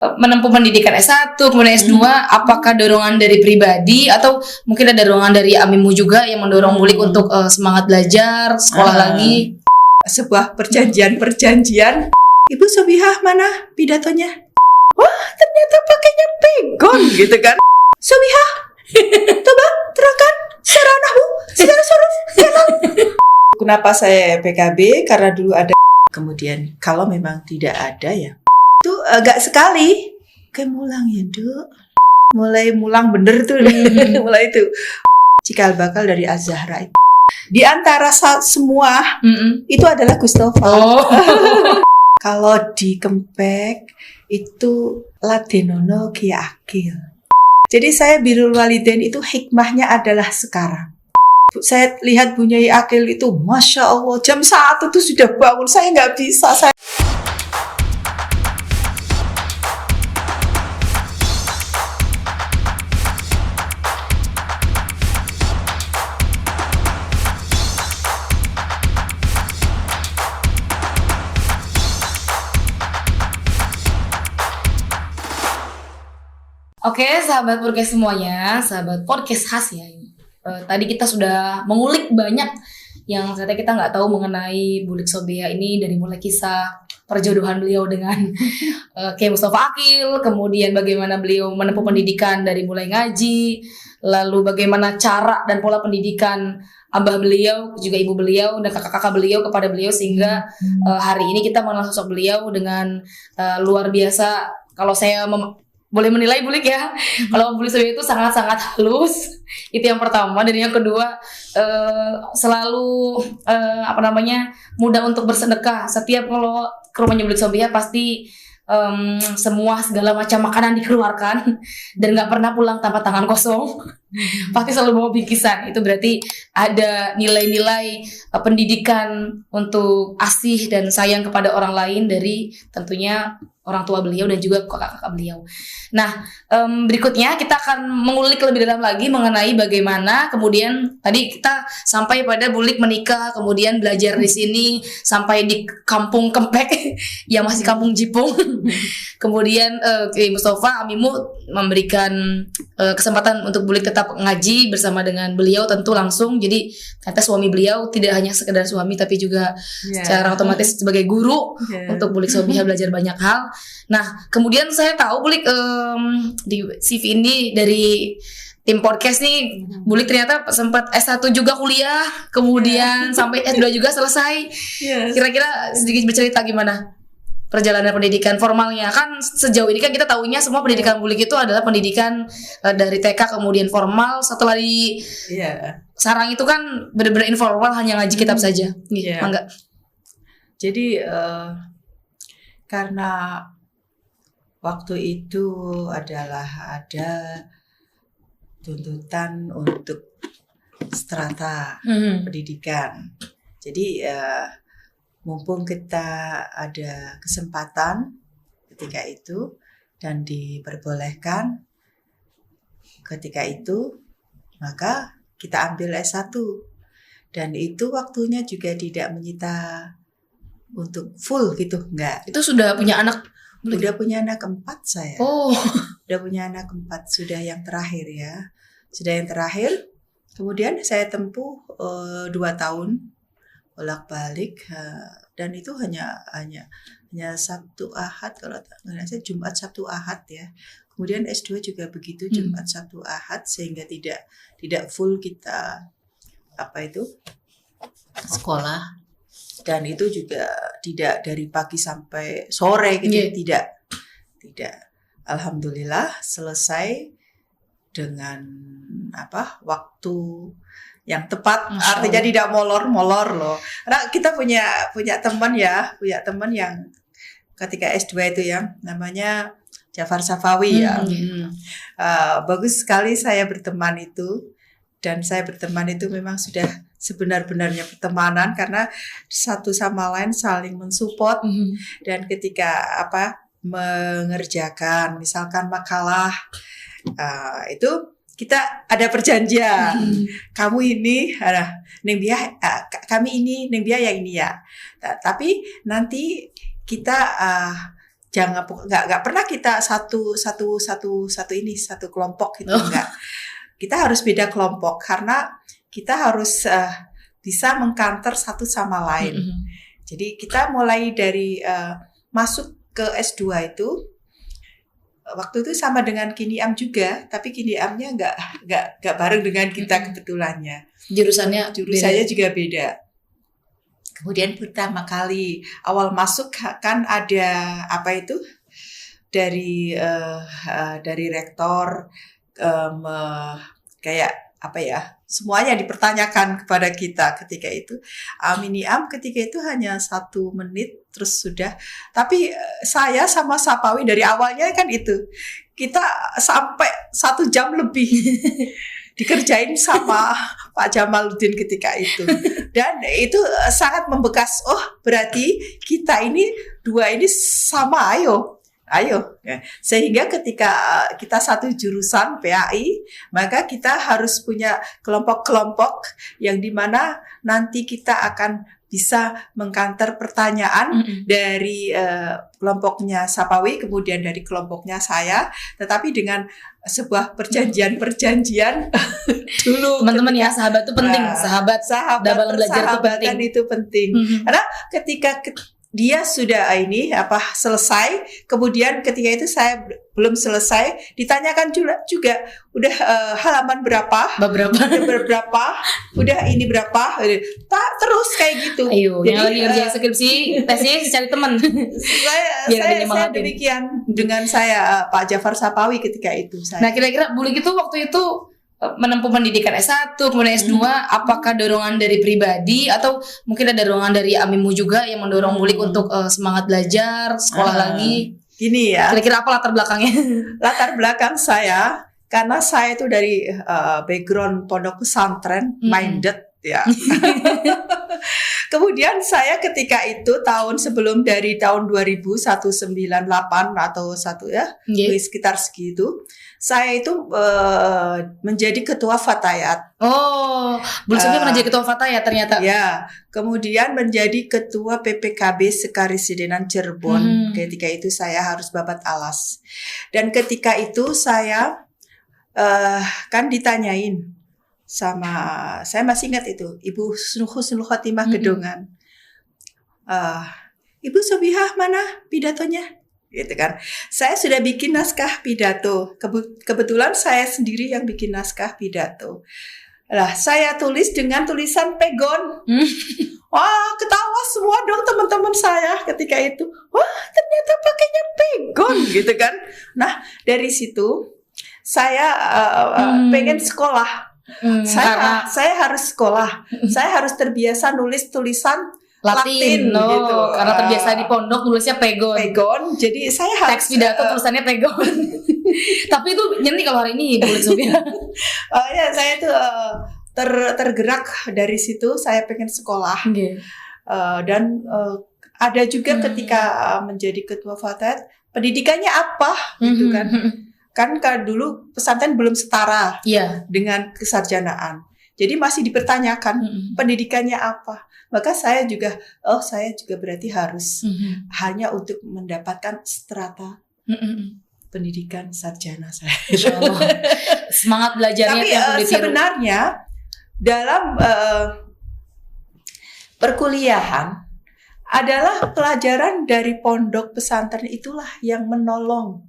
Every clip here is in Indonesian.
menempuh pendidikan S1 kemudian S2, apakah dorongan dari pribadi atau mungkin ada dorongan dari Amimu juga yang mendorong Bulik untuk semangat belajar, sekolah lagi? Sebuah perjanjian. Ibu Sobihah mana pidatonya? Wah, ternyata pakainya pegon gitu kan. Sobihah, coba terangkan secara nahwu, secara soruf. Kenapa saya PKB? Karena dulu ada. Kemudian kalau memang tidak ada ya itu agak sekali kayak mulang ya Duk, mulai mulang bener tuh. Mulai itu cikal bakal dari Az-Zahra itu. Di antara semua itu adalah Gustofa. Kalau di Kempek itu Ladenono Ki Akil. Jadi saya Birrul Walidain itu hikmahnya adalah sekarang. Saya lihat Bu Nyai Akil itu, Masya Allah, jam 1 tuh sudah bangun. Saya nggak bisa. Oke, sahabat podcast semuanya, sahabat podcast khas ya. Tadi kita sudah mengulik banyak yang ternyata kita nggak tahu mengenai Bulik Sobihah ini, dari mulai kisah perjodohan beliau dengan Kiai Mustafa Akil, kemudian bagaimana beliau menempuh pendidikan dari mulai ngaji, lalu bagaimana cara dan pola pendidikan abah beliau, juga ibu beliau dan kakak-kakak beliau kepada beliau, sehingga hari ini kita mengenal sosok beliau dengan luar biasa. Kalau saya boleh menilai Bulik ya, kalau Bulik Sobihah itu sangat-sangat halus, itu yang pertama. Dan yang kedua, selalu mudah untuk bersedekah. Setiap kalau ke rumahnya Bulik Sobihah pasti semua segala macam makanan dikeluarkan dan nggak pernah pulang tanpa tangan kosong. Pasti selalu bawa bingkisan. Itu berarti ada nilai-nilai pendidikan untuk asih dan sayang kepada orang lain dari tentunya orang tua beliau dan juga kakak-kakak beliau. Nah, berikutnya kita akan mengulik lebih dalam lagi mengenai bagaimana kemudian tadi kita sampai pada Bulik menikah, kemudian belajar di sini sampai di kampung Kempek yang masih kampung Jipung. Kemudian Kiai Mustafa Amimu memberikan kesempatan untuk Bulik tetap ngaji bersama dengan beliau tentu langsung. Jadi ternyata suami beliau tidak hanya sekedar suami tapi juga secara otomatis sebagai guru untuk Bulik Sobihah belajar banyak hal. Nah, kemudian saya tahu Bulik di CV ini dari tim podcast nih, Bulik ternyata sempat S1 juga kuliah, kemudian sampai S2 juga selesai. Kira-kira sedikit bercerita gimana perjalanan pendidikan formalnya? Kan sejauh ini kan kita tahunya semua pendidikan Bulik itu adalah pendidikan dari TK kemudian formal, setelah di Sarang itu kan benar-benar informal, hanya ngaji kitab saja. Mangga. Jadi karena waktu itu adalah ada tuntutan untuk strata pendidikan. Jadi mumpung kita ada kesempatan ketika itu dan diperbolehkan ketika itu, maka kita ambil S1. Dan itu waktunya juga tidak menyita untuk full gitu, enggak. Itu sudah punya anak? Udah punya anak 4 saya. Udah punya anak 4, sudah yang terakhir ya. Sudah yang terakhir. Kemudian saya tempuh 2 tahun bolak-balik, dan itu hanya Sabtu Ahad, kalau saya Jumat Sabtu Ahad ya. Kemudian S2 juga begitu, Jumat Sabtu Ahad, sehingga tidak full kita sekolah. Dan itu juga tidak dari pagi sampai sore gitu, tidak. Alhamdulillah selesai dengan waktu yang tepat. Artinya tidak molor loh. Karena kita punya teman yang ketika S2 itu ya, namanya Jafar Safawi ya. Bagus sekali saya berteman itu. Dan saya berteman itu memang sudah sebenar-benarnya pertemanan, karena satu sama lain saling mensupport. Dan ketika mengerjakan misalkan makalah, itu kita ada perjanjian. Kamu ini, Neng Biah, kami ini, Neng Biah yang ini ya. Tapi nanti kita nggak pernah kita satu kelompok gitu, enggak. Kita harus beda kelompok karena kita harus bisa mengkanter satu sama lain. Jadi kita mulai dari masuk ke S2 itu waktu itu sama dengan Kini Am juga, tapi Kini Amnya nggak bareng dengan kita kebetulannya. Jurusannya juga beda. Kemudian pertama kali awal masuk kan ada apa itu dari rektor kayak apa ya, semuanya dipertanyakan kepada kita ketika itu. Mini Am ketika itu hanya 1 menit terus sudah. Tapi saya sama Sapawi dari awalnya kan itu kita sampai 1 jam lebih dikerjain sama Pak Jamaluddin ketika itu. Dan itu sangat membekas. Oh, berarti kita ini dua ini sama, ayo. Sehingga ketika kita satu jurusan PAI, maka kita harus punya kelompok-kelompok yang dimana nanti kita akan bisa mengkanter pertanyaan dari kelompoknya Sapawi, kemudian dari kelompoknya saya, tetapi dengan sebuah perjanjian dulu. Teman-teman ya, sahabat itu penting. Sahabat dalam belajar itu penting. Karena ketika dia sudah selesai, kemudian ketika itu saya belum selesai, ditanyakan juga udah halaman berapa, udah ini berapa, terus kayak gitu. Ayo, yang lagi ngerjain skripsi, tesis, cari teman. Saya demikian dengan saya Pak Jafar Sapawi ketika itu. Nah, kira-kira Bulik itu waktu itu menempuh pendidikan S1, kemudian S2, apakah dorongan dari pribadi atau mungkin ada dorongan dari Amimu juga yang mendorong Bulik untuk semangat belajar, sekolah lagi? Gini ya. Kira-kira apa latar belakangnya? Latar belakang saya, karena saya itu dari background pondok pesantren, minded ya. Kemudian saya ketika itu dari tahun 2000, 198 atau sekitar segitu, saya itu menjadi ketua Fatayat. Oh, Bulik Sobiha menjadi ketua Fatayat ternyata. Ya, kemudian menjadi ketua PPKB Sekaresidenan Cirebon. Ketika itu saya harus babat alas. Dan ketika itu saya kan ditanyain sama, saya masih ingat itu, Ibu Husnul Khotimah Gedongan. Ibu Sobiha mana pidatonya? Gitu kan. Saya sudah bikin naskah pidato. Kebetulan saya sendiri yang bikin naskah pidato. Lah, saya tulis dengan tulisan pegon. Wah, ketawa semua dong teman-teman saya ketika itu. Wah, ternyata pakainya pegon gitu kan. Nah, dari situ saya pengen sekolah. Saya harus sekolah. Saya harus terbiasa nulis tulisan Latin gitu. Karena terbiasa di pondok nulisnya pegon. Jadi saya harus teks pidato tulisannya pegon. Tapi itu nyenti kalau hari ini Bulik Sobiha. Ya, saya tuh tergerak dari situ. Saya pengen sekolah. Dan ada juga ketika menjadi ketua Fatayat, pendidikannya apa gitu kan. Kan dulu pesantren belum setara dengan kesarjanaan. Jadi masih dipertanyakan pendidikannya apa. Maka saya juga berarti harus hanya untuk mendapatkan strata pendidikan sarjana saya. Semangat belajarnya. Tapi sebenarnya dalam perkuliahan adalah pelajaran dari pondok pesantren itulah yang menolong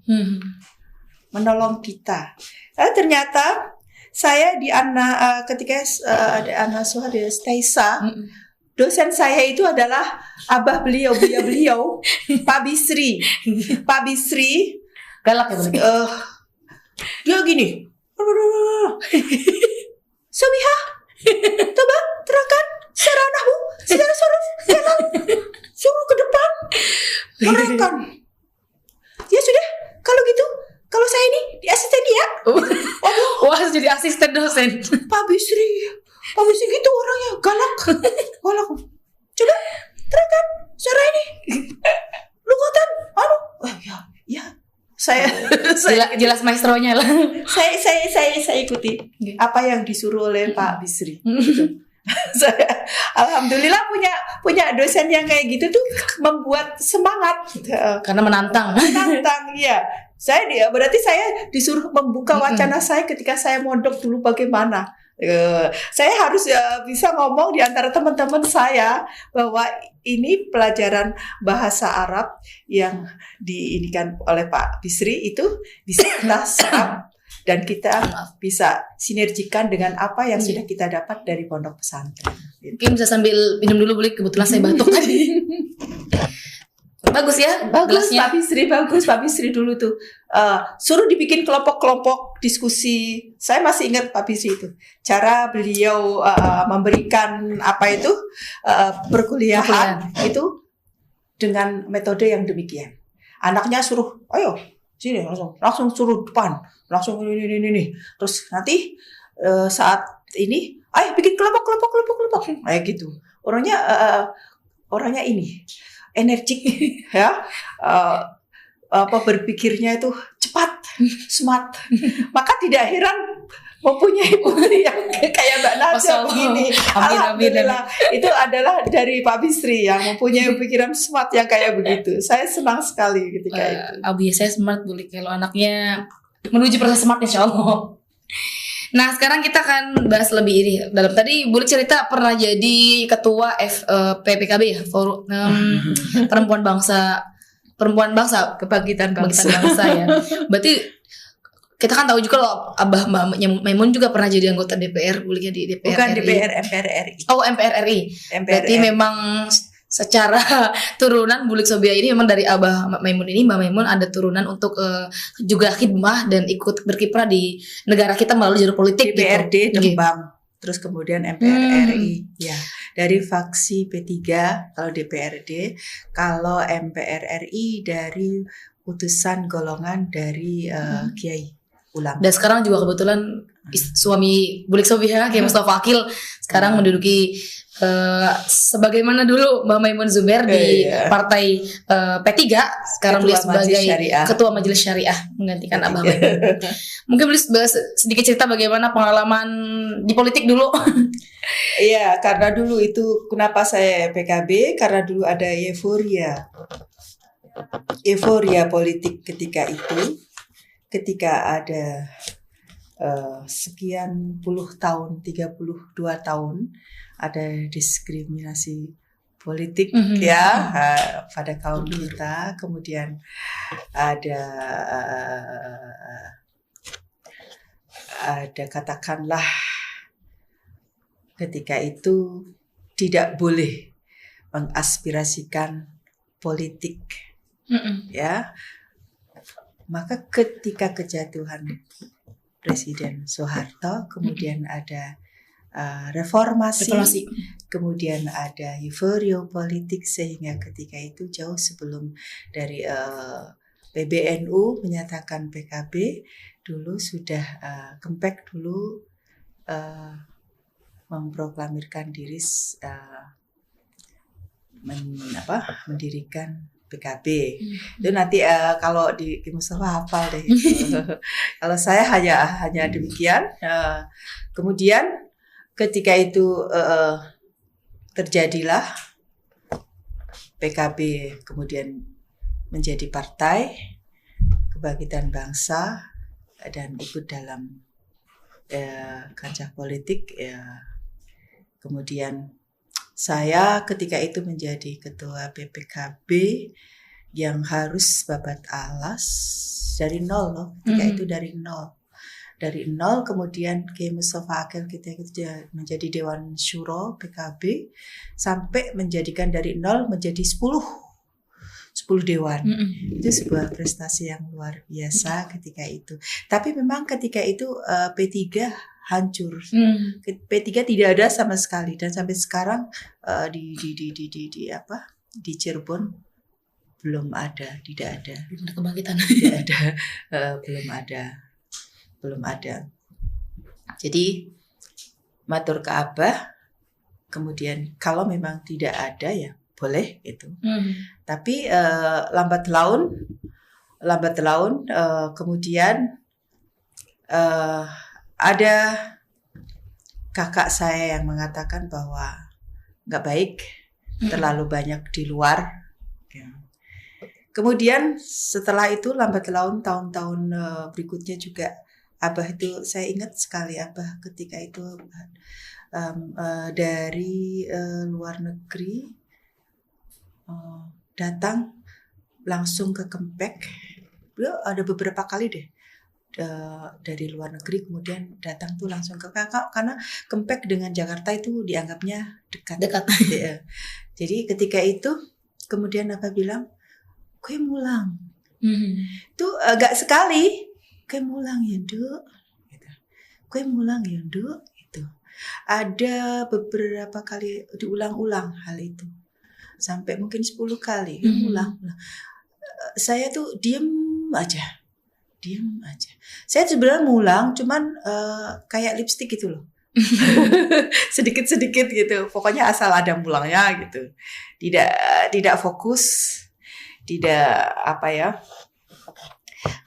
kita. Ternyata saya ketika ada Ana Suhada Staisa, dosen saya itu adalah abah beliau Pak Bisri. Pak Bisri galak ya dia gini. Sobiha, coba terangkan secara nahwu, secara soruf, jalan, suruh ke depan, menerangkan. Ya sudah, kalau gitu, kalau saya ini di asisten dia. Wah, jadi asisten dosen. Pak Bisri gitu orangnya galak. Coba terangkan secara ini. Lugatan, ya. Saya jelas maestronya lah. Saya ikuti apa yang disuruh oleh Pak Bisri. Saya alhamdulillah punya dosen yang kayak gitu tuh membuat semangat Karena menantang. menantang ya. Berarti saya disuruh membuka wacana saya ketika saya mondok dulu bagaimana. Saya harus bisa ngomong di antara teman-teman saya bahwa ini pelajaran bahasa Arab yang diinikan oleh Pak Bisri itu bisa kita serap dan kita bisa sinergikan dengan apa yang sudah kita dapat dari pondok pesantren. Mungkin bisa sambil minum dulu, boleh, kebetulan saya batuk tadi. Bagus ya, Bagus gelasnya. Pak Bisri dulu tuh suruh dibikin kelompok-kelompok diskusi. Saya masih ingat Pak Bisri itu cara beliau memberikan apa itu perkuliahan itu dengan metode yang demikian. Anaknya suruh, ayo sini langsung suruh depan, langsung ini. Terus nanti saat ini, ayo bikin kelompok, kayak gitu. Orangnya ini energik ya, berpikirnya itu cepat, smart. Maka tidak heran mempunyai putri yang kayak Mbak Nadia begini. Alhamdulillah itu adalah dari Pak Bisri yang mempunyai pikiran smart yang kayak begitu. Saya senang sekali ketika itu. Abi, saya smart boleh kalau anaknya menuju proses smart insya Allah. Nah, sekarang kita akan bahas lebih ini. Dalam tadi boleh cerita pernah jadi ketua PPKB ya, Forum Perempuan Bangsa Kebangkitan Bangsa ya. Berarti kita kan tahu juga loh Abah Mbak Maimun juga pernah jadi anggota DPR, boleh di DPR. Bukan RI. MPR RI. Oh, MPR RI. Berarti memang secara turunan Bulik Sobiha ini memang dari Abah Maimun ini, Mbak Maimun ada turunan untuk juga khidmah dan ikut berkiprah di negara kita melalui jalur politik. DPRD gitu. Dembang, terus kemudian MPR RI, ya dari faksi P3 kalau DPRD, kalau MPR RI dari utusan golongan dari Kiai Ulama. Dan sekarang juga kebetulan suami Bulik Sobiha, Kiai Mustafa Akil sekarang menduduki sebagaimana dulu Mbak Maimun Zubair di partai P3, sekarang beliau sebagai Ketua Majelis Syariah menggantikan Abah Maimun. Mungkin boleh sedikit cerita bagaimana pengalaman di politik dulu. Iya, karena dulu itu kenapa saya PKB, karena dulu ada euforia politik ketika itu, ketika ada sekian puluh tahun, 32 tahun ada diskriminasi politik ya pada kaum kita, kemudian ada katakanlah ketika itu tidak boleh mengaspirasikan politik ya, maka ketika kejatuhan Presiden Soeharto kemudian ada reformasi, kemudian ada euforia politik, sehingga ketika itu jauh sebelum dari PBNU menyatakan PKB dulu sudah Kempek dulu memproklamirkan diri mendirikan PKB. Itu nanti kalau di Mustafa hafal deh. Kalau saya hanya demikian. Kemudian ketika itu terjadilah PKB kemudian menjadi Partai Kebangkitan Bangsa dan ikut dalam kancah politik ya. Kemudian saya ketika itu menjadi ketua PPKB yang harus babat alas dari nol loh. Ketika itu dari nol kemudian Kiai Mustafa Akil kita menjadi Dewan Syuro PKB sampai menjadikan dari nol menjadi 10 dewan. Itu sebuah prestasi yang luar biasa ketika itu. Tapi memang ketika itu P3 hancur. P3 tidak ada sama sekali dan sampai sekarang di Cirebon belum ada, tidak ada. Kebangkitan. Tidak ada, belum ada. Jadi matur ke Abah, kemudian kalau memang tidak ada ya boleh itu. Tapi lambat laun kemudian ada kakak saya yang mengatakan bahwa nggak baik terlalu banyak di luar. Ya. Kemudian setelah itu lambat laun tahun-tahun berikutnya juga Abah itu saya ingat sekali Abah ketika itu dari luar negeri datang langsung ke Kempek. Beliau ada beberapa kali deh dari luar negeri kemudian datang tuh langsung ke kakak karena Kempek dengan Jakarta itu dianggapnya dekat. Ya. Jadi ketika itu kemudian Abah bilang kue mulang. Itu agak sekali kue mulang ya Duk. Gitu. Kue mulang ya Duk. Itu ada beberapa kali diulang-ulang hal itu sampai mungkin 10 kali ulang. Saya tuh diem aja. Saya sebenarnya mulang, cuman kayak lipstik gitu loh, sedikit gitu. Pokoknya asal ada mulangnya gitu. Tidak fokus, tidak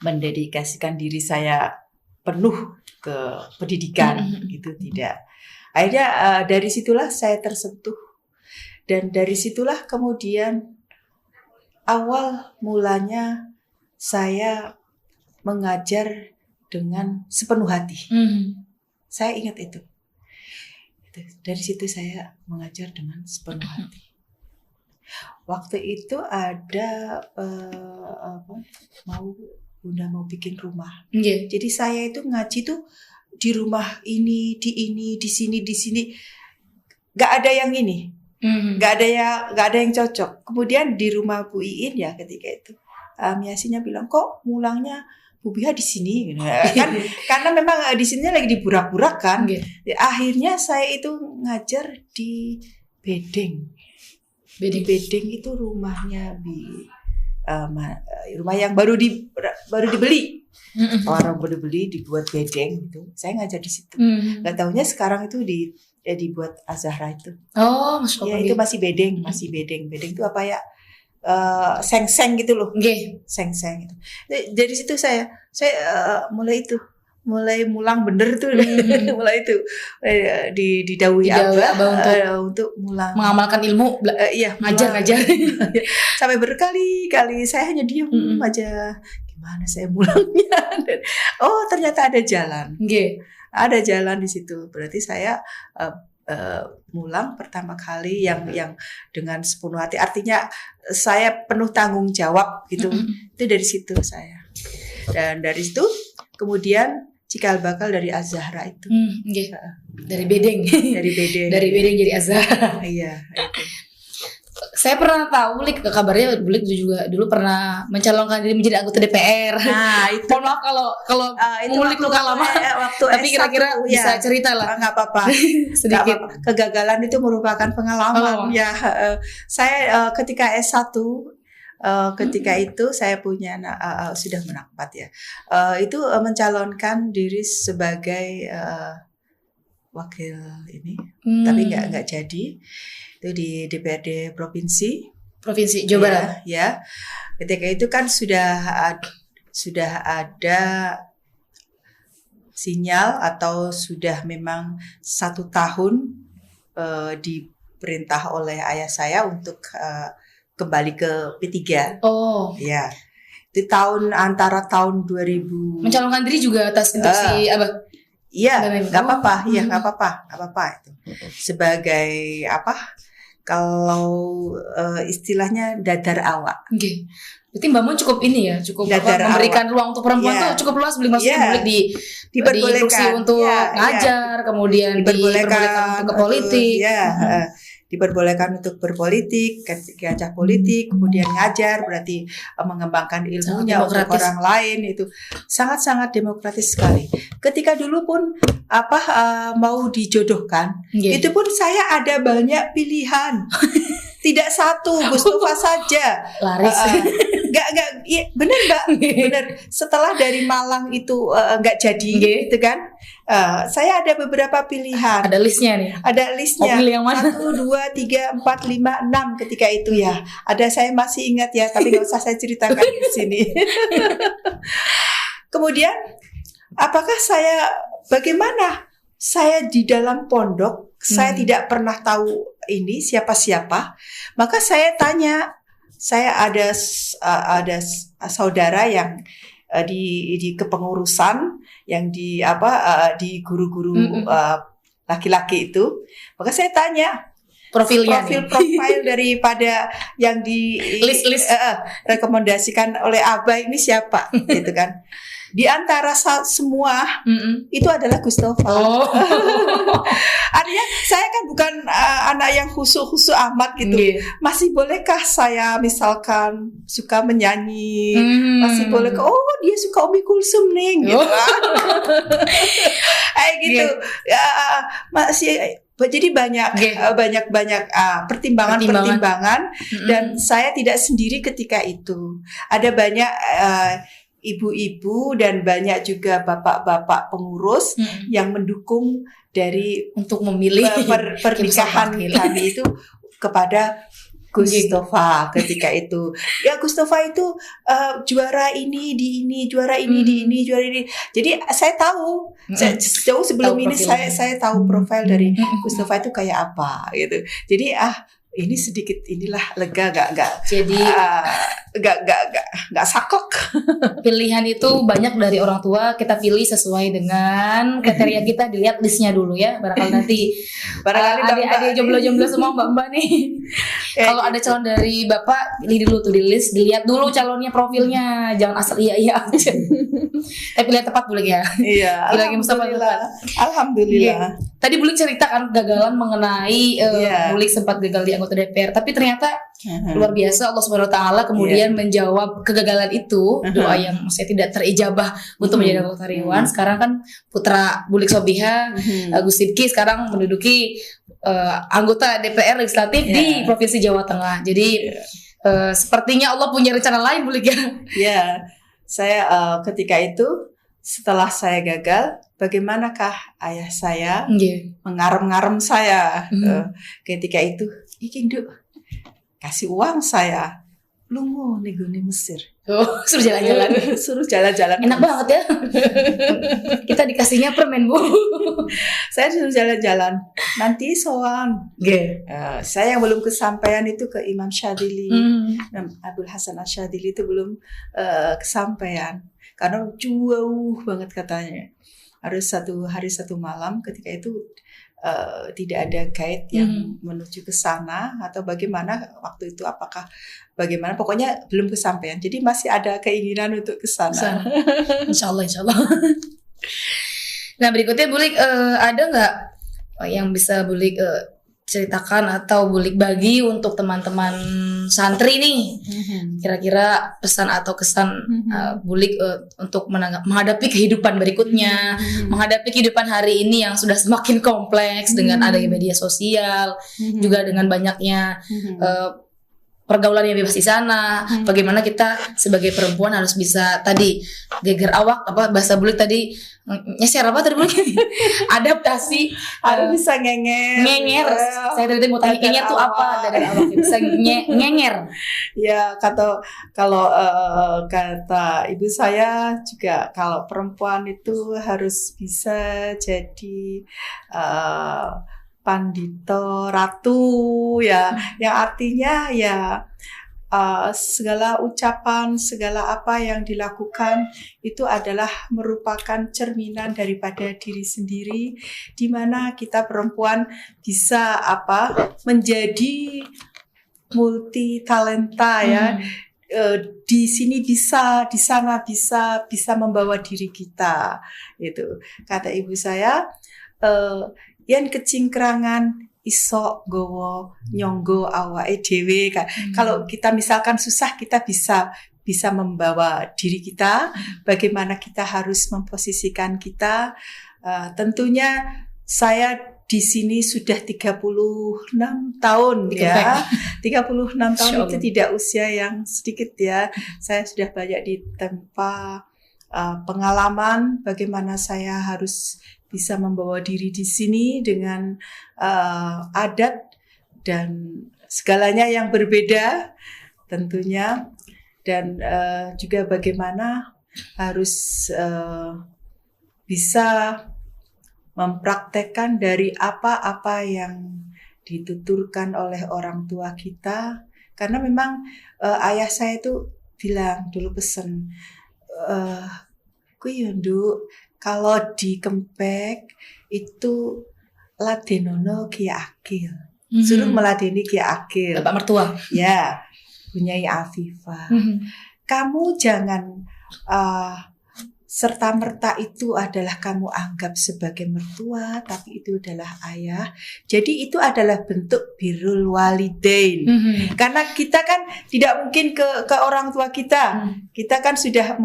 mendedikasikan diri saya penuh ke pendidikan gitu, tidak. Akhirnya dari situlah saya tersentuh dan dari situlah kemudian awal mulanya saya mengajar dengan sepenuh hati. Saya ingat itu. Dari situ saya mengajar dengan sepenuh hati. Waktu itu ada Bunda mau bikin rumah. Jadi saya itu ngaji tuh di rumah ini, di sini. Gak ada yang ini. Gak ada yang cocok. Kemudian di rumah Bu Iin ya ketika itu Miasinya bilang kok mulangnya Bu Biha di sini kan karena memang di sini lagi diburak-burak kan. Akhirnya saya itu ngajar di Bedeng. Bedeng itu rumahnya rumah yang baru dibeli. Orang baru dibeli dibuat bedeng gitu. Saya ngajar di situ. Gak taunya sekarang itu dibuat Azahra itu. Oh, masuk ya itu masih bedeng. Bedeng itu apa ya? Seng-seng gitu loh. Seng-seng gitu. Dari situ saya mulai mulang bener tuh. Mulai itu didawuhi Abah untuk mulang mengamalkan ilmu. Iya, ngajar sampai berkali-kali saya hanya diam aja. Gimana saya mulangnya? Oh, ternyata ada jalan. Ada jalan di situ. Berarti saya mulang pertama kali yang dengan sepenuh hati, artinya saya penuh tanggung jawab gitu. Itu dari situ saya, dan dari situ kemudian cikal bakal dari Az-Zahra itu. Dari Bedeng jadi Az-Zahra. Iya itu. Saya pernah tahu kabarnya Bulik juga dulu pernah mencalonkan diri menjadi anggota DPR. Nah, itu. Mohon maaf kalau itu Bulik luka lama. Tapi kira-kira bisa cerita lah. Nggak apa-apa. Sedikit. Gak apa-apa. Kegagalan itu merupakan pengalaman. Ya, saya ketika S1 ketika itu saya punya sudah menakbat ya. Itu mencalonkan diri sebagai wakil ini, tapi nggak jadi. Itu di DPRD provinsi Jawa Barat. Ya. Ketika itu kan sudah ada sinyal atau sudah memang 1 tahun diperintah oleh ayah saya untuk kembali ke P3. Oh. Ya. Itu antara tahun 2000 mencalonkan diri juga atas instruksi Abah. Iya, nggak apa-apa. Iya, nggak apa-apa itu. Sebagai kalau istilahnya dadar awak. Berarti Mbak Mun cukup ini ya, cukup memberikan ruang untuk perempuan tuh cukup luas. Maksudnya diperbolehkan untuk ngajar, kemudian diperbolehkan untuk ke politik. Diperbolehkan untuk berpolitik, gajah politik, kemudian ngajar, berarti mengembangkan ilmunya untuk orang lain. Itu sangat-sangat demokratis sekali. Ketika dulu pun mau dijodohkan, itu pun saya ada banyak pilihan. Tidak satu Gus Tufa saja. Laris. Enggak, ya, bener Mbak, bener. Setelah dari Malang itu enggak jadi, gitu kan? Saya ada beberapa pilihan. Ada listnya nih. Ada listnya. Mau pilih yang mana? 1, 2, 3, 4, 5, 6 ketika itu ya. Ada, saya masih ingat ya, tapi nggak usah saya ceritakan di sini. Kemudian, bagaimana saya di dalam pondok, saya tidak pernah tahu ini siapa-siapa. Maka saya tanya, saya ada saudara yang di kepengurusan, yang di guru-guru laki-laki itu. Maka saya tanya profil daripada yang di list rekomendasikan oleh Abah ini siapa, gitu kan? Di antara semua itu adalah Gustova. Oh. Artinya saya kan bukan anak yang khusyuk amat gitu. Masih bolehkah saya misalkan suka menyanyi? Masih bolehkah? Oh, dia suka Umi Kulsum nih, gitu. Gitu. Masih. Jadi banyak pertimbangan dan saya tidak sendiri ketika itu. Ada banyak ibu-ibu dan banyak juga bapak-bapak pengurus yang mendukung dari untuk memilih pernikahan kami itu kepada Gustova ketika itu. Ya, Gustova itu juara ini di ini, juara ini di ini, juara ini. Jadi saya tahu jauh sebelum ini saya tahu profil dari Gustova itu kayak apa gitu. Jadi ini sedikit inilah lega jadi nggak saklek. Pilihan itu banyak dari orang tua, kita pilih sesuai dengan kriteria kita, dilihat listnya dulu ya, barangkali nanti adik-adik jomblo-jomblo semua mbak-mbak nih kalau ada calon dari bapak, pilih dulu tuh di list, dilihat dulu calonnya, profilnya, jangan asal iya aja. Tapi lihat tepat boleh ya. Iya, alhamdulillah. Tadi Bulik cerita kan kegagalan mengenai Bulik sempat gagal di anggota DPR, tapi ternyata luar biasa Allah Subhanahu wa taala kemudian menjawab kegagalan itu, doa yang maksudnya tidak terijabah untuk menjadi anggota Dewan. Sekarang kan putra Bulik Sobiha, Gus Sidki sekarang menduduki anggota DPR legislatif di Provinsi Jawa Tengah. Jadi sepertinya Allah punya rencana lain, Bulik ya. Iya. Saya ketika itu setelah saya gagal, bagaimanakah ayah saya mengarem-ngarem saya ketika itu, iki Nduk, kasih uang saya, lu mau negoni Mesir. Suruh jalan-jalan. Suruh jalan-jalan. Enak banget ya. Kita dikasihnya permen, Bu. Saya suruh jalan-jalan. Nanti soan. Saya yang belum kesampaian itu ke Imam Syadili. Abdul Hasan Asyadili itu belum kesampaian. Karena jauh banget katanya. Harus 1 hari 1 malam, ketika itu tidak ada guide yang menuju ke sana atau bagaimana waktu itu, apakah bagaimana, pokoknya belum kesampaian. Jadi masih ada keinginan untuk ke sana. Insya Allah. Nah, berikutnya Bulik ada nggak yang bisa Bulik ceritakan atau Bulik bagi untuk teman-teman santri nih, kira-kira pesan atau kesan Bulik untuk menghadapi kehidupan berikutnya, menghadapi kehidupan hari ini yang sudah semakin kompleks dengan adanya media sosial, juga dengan banyaknya pergaulan yang bebas di sana. Bagaimana kita sebagai perempuan harus bisa tadi geger awak, apa bahasa Bulik tadi, nyeser apa tadi Bulik? Adaptasi, harus bisa ngenger. Saya tadi mau tanya ngenger tuh apa, dari awak bisa ngenger. Ya, kalau kata ibu saya juga, kalau perempuan itu harus bisa jadi pandito ratu ya, yang artinya ya segala ucapan, segala apa yang dilakukan itu adalah merupakan cerminan daripada diri sendiri, di mana kita perempuan bisa menjadi multi talenta ya. Di sini bisa, di sana bisa membawa diri kita. Itu kata ibu saya. Yen kecingkrangan iso gowo nyonggo awake dhewe. Kalau kita misalkan susah, kita bisa membawa diri kita, bagaimana kita harus memposisikan kita. Tentunya saya di sini sudah 36 tahun ya. 36 tahun itu tidak usia yang sedikit ya. Saya sudah banyak ditempa pengalaman bagaimana saya harus bisa membawa diri di sini dengan adat dan segalanya yang berbeda tentunya, dan juga bagaimana harus bisa mempraktekkan dari apa-apa yang dituturkan oleh orang tua kita. Karena memang ayah saya itu bilang dulu pesen, kuwi yo Nduk, kalau di Kempek itu ladenono Ki Agil. Suruh meladeni Ki Agil. Bapak mertua. Ya, Bunyai Afifah. Kamu jangan serta-merta itu adalah kamu anggap sebagai mertua, tapi itu adalah ayah. Jadi itu adalah bentuk birrul walidain. Karena kita kan tidak mungkin ke orang tua kita. Kita kan sudah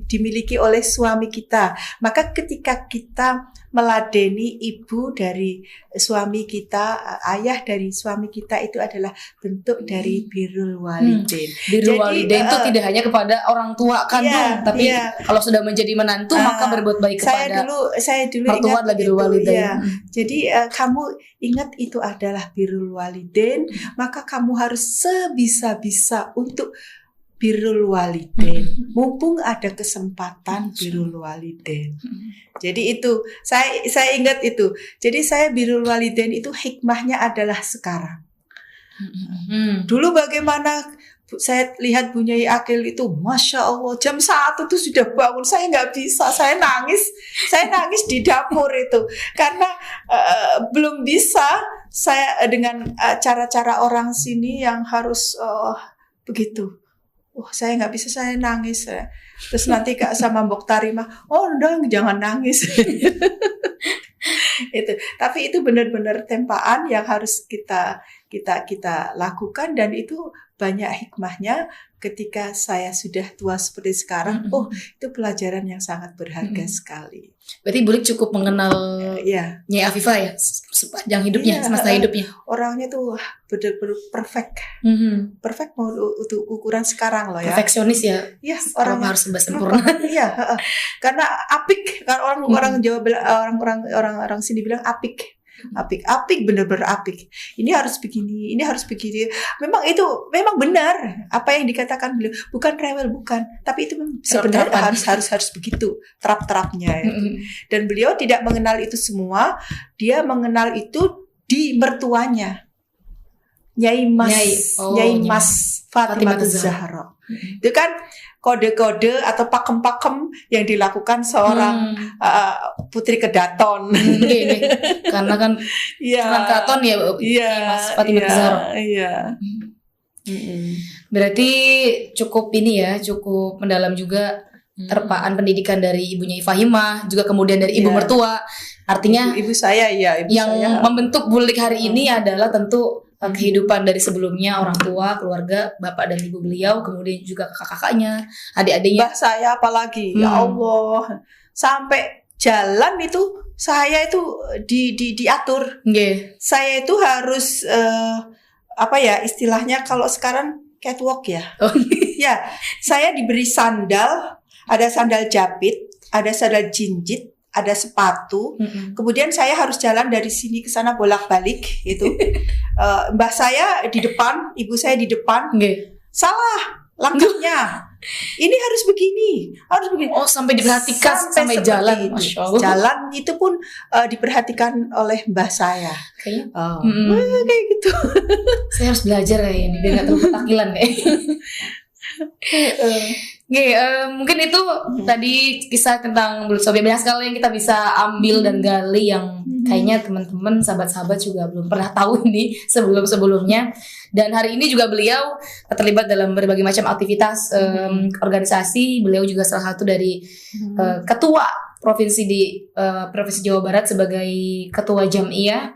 dimiliki oleh suami kita. Maka ketika kita meladeni ibu dari suami kita, ayah dari suami kita, itu adalah bentuk dari birrul walidain. Birrul walidain itu tidak hanya kepada orang tua kandung, tapi kalau sudah menjadi menantu maka berbuat baik kepada saya dulu mertua adalah birrul walidain. Jadi kamu ingat itu adalah birrul walidain, maka kamu harus sebisa-bisa untuk birrul walidain. Mumpung ada kesempatan birrul walidain. Jadi itu saya ingat itu. Jadi saya birrul walidain itu hikmahnya adalah sekarang. Dulu bagaimana saya lihat Bunyai Agil itu, Masya Allah, jam 1 tuh sudah bangun. Saya nggak bisa, saya nangis di dapur itu. Karena belum bisa saya dengan cara-cara orang sini yang harus begitu. Saya nggak bisa, saya nangis. Terus nanti Kak sama Mbok Tarimah, udah jangan nangis. Itu. Tapi itu benar-benar tempaan yang harus kita lakukan, dan itu banyak hikmahnya. Ketika saya sudah tua seperti sekarang, itu pelajaran yang sangat berharga sekali. Berarti Bulik cukup mengenal Nyai Afifah ya sepanjang hidupnya, semasa hidupnya. Orangnya tuh benar-benar perfect. Perfect mau untuk ukuran sekarang loh ya. Perfeksionis ya. Iya, orang harus serba sempurna. Iya, karena apik. Kan orang Jawa orang sini bilang apik. Apik, benar-benar apik. Ini harus begini, ini harus begini. Memang benar apa yang dikatakan beliau. Bukan rewel, bukan. Tapi itu sebenarnya harus begitu terap-terapnya. Dan beliau tidak mengenal itu semua. Dia mengenal itu di mertuanya, Nyai Mas Fatimah Zahra. Itu kan kode-kode atau pakem-pakem yang dilakukan seorang putri kedaton. Karena kan kedaton ya, Mas Fatimah Zahra. Berarti cukup cukup mendalam juga terpaan pendidikan dari ibunya Ifahimah, juga kemudian dari ibu mertua. Artinya ibu saya yang membentuk Bulik hari ini adalah tentu kehidupan dari sebelumnya, orang tua, keluarga, bapak dan ibu beliau, kemudian juga kakak-kakaknya, adik-adiknya. Mbah saya apalagi, ya Allah, sampai jalan itu saya itu diatur. Saya itu harus istilahnya kalau sekarang catwalk ya. Ya, saya diberi sandal, ada sandal jepit, ada sandal jinjit, ada sepatu. Kemudian saya harus jalan dari sini ke sana bolak-balik itu. Mbah saya di depan, ibu saya di depan. Salah langkahnya. Ini harus begini, harus begini. Oh, sampai diperhatikan sampai jalan. Masya Allah. Jalan itu pun diperhatikan oleh mbah saya. Kayak gitu. Saya harus belajar kayak ini biar nggak terlalu ketakilan kayak. Mungkin itu tadi kisah tentang Bulik Sobia. Banyak sekali yang kita bisa ambil dan gali yang kayaknya teman-teman, sahabat-sahabat juga belum pernah tahu ini sebelum-sebelumnya. Dan hari ini juga beliau terlibat dalam berbagai macam aktivitas organisasi. Beliau juga salah satu dari ketua provinsi di Provinsi Jawa Barat sebagai ketua Jam'iyah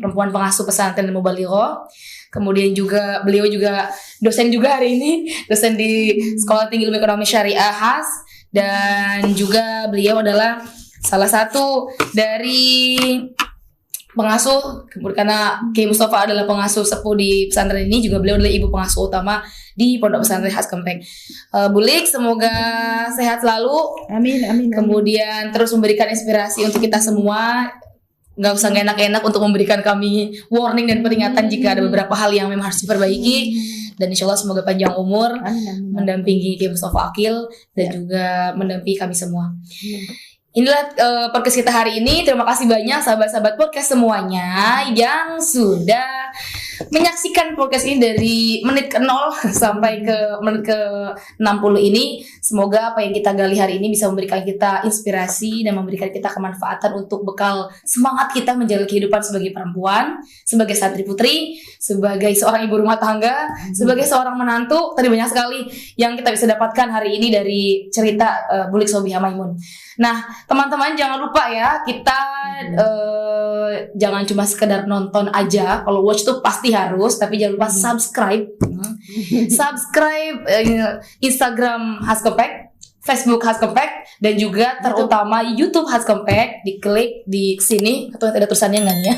Perempuan Pengasuh Pesantren dan Mubaligho. Kemudian juga beliau juga dosen juga hari ini, dosen di Sekolah Tinggi Ilmu Ekonomi Syariah HAS, dan juga beliau adalah salah satu dari pengasuh, karena Kiai Mustafa adalah pengasuh sepuh di pesantren ini, juga beliau adalah ibu pengasuh utama di Pondok Pesantren HAS Kempek. Bulik, semoga sehat selalu. Amin. Kemudian terus memberikan inspirasi untuk kita semua. Nggak usah enak-enak untuk memberikan kami warning dan peringatan jika ada beberapa hal yang memang harus diperbaiki. Dan insya Allah semoga panjang umur, mendampingi Kiai Mustafa Akil dan juga mendampingi kami semua. inilah podcast kita hari ini. Terima kasih banyak sahabat-sahabat podcast semuanya yang sudah menyaksikan podcast ini dari menit ke 0 sampai ke menit ke 60 ini. Semoga apa yang kita gali hari ini bisa memberikan kita inspirasi dan memberikan kita kemanfaatan untuk bekal semangat kita menjalani kehidupan sebagai perempuan, sebagai santri putri, sebagai seorang ibu rumah tangga, sebagai seorang menantu. Tadi banyak sekali yang kita bisa dapatkan hari ini dari cerita Bulik Sobihah Maimun. Nah, teman-teman jangan lupa ya, kita jangan cuma sekedar nonton aja. Kalau watch tuh pasti harus, tapi jangan lupa subscribe. Subscribe Instagram Haskepek, Facebook Haskepek, dan juga terutama YouTube Haskepek. Diklik di sini atau ada tulisannya nggak nih ya?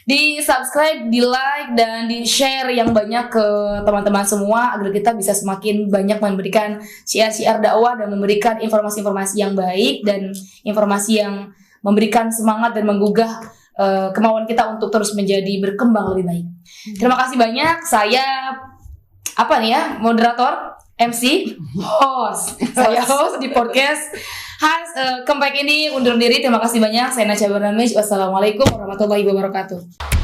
Di subscribe, di like, dan di share yang banyak ke teman-teman semua agar kita bisa semakin banyak memberikan syiar-syiar dakwah dan memberikan informasi-informasi yang baik dan informasi yang memberikan semangat dan menggugah kemauan kita untuk terus menjadi berkembang lebih baik. Terima kasih banyak. Saya moderator, MC, host. Saya host di podcast Comeback ini undur diri. Terima kasih banyak. Saya Nasya Barnamij. Wassalamualaikum warahmatullahi wabarakatuh.